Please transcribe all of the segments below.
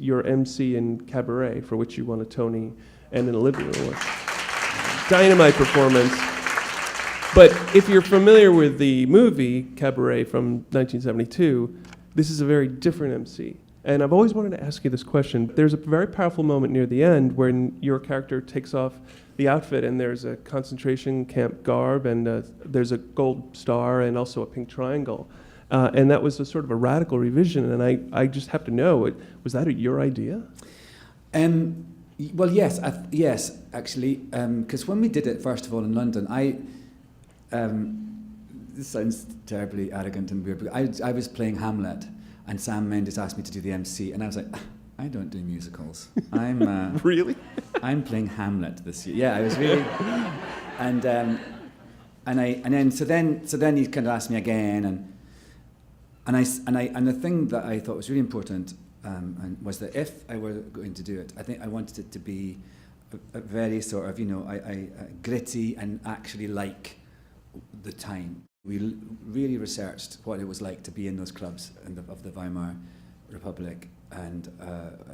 your MC in Cabaret, for which you won a Tony and an Olivia Award. Dynamite performance. But if you're familiar with the movie Cabaret from 1972, this is a very different MC. And I've always wanted to ask you this question. There's a very powerful moment near the end when your character takes off the outfit and there's a concentration camp garb and there's a gold star and also a pink triangle. And that was a sort of a radical revision. And I just have to know, was that your idea? Well, yes, yes, actually. Because when we did it, first of all, in London, this sounds terribly arrogant and weird, but I was playing Hamlet. And Sam Mendes asked me to do the MC, and I was like, I don't do musicals. I'm really? I'm playing Hamlet this year. Yeah, I was really, and then he kind of asked me again, and the thing that I thought was really important and was that if I were going to do it, I think I wanted it to be a very sort of gritty and actually like the time. We really researched what it was like to be in those clubs of the Weimar Republic and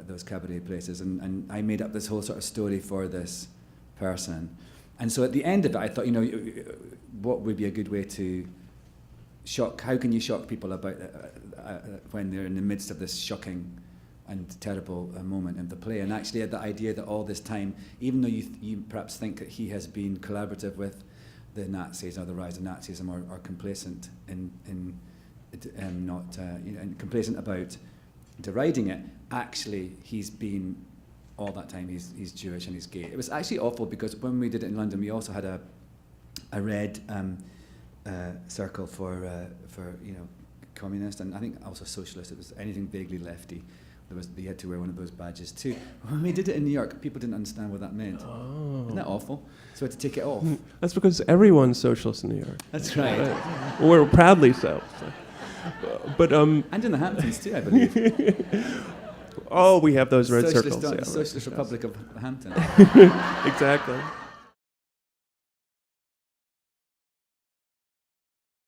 those cabaret places, and I made up this whole sort of story for this person. And so at the end of it, I thought, what would be a good way to shock? How can you shock people about when they're in the midst of this shocking and terrible moment in the play? And actually, the idea that all this time, even though you perhaps think that he has been collaborative with the Nazis or the rise of Nazism, or complacent and complacent about deriding it. Actually, he's been all that time. He's Jewish and he's gay. It was actually awful because when we did it in London, we also had a red circle for communist and I think also socialist. It was anything vaguely lefty. They had to wear one of those badges too. When we did it in New York, people didn't understand what that meant. Oh. Isn't that awful? So we had to take it off. That's because everyone's socialist in New York. That's right. Well, we're proudly so. But and in the Hamptons too, I believe. Oh, we have those red Socialist circles. Socialist Republic of Hampton. Exactly.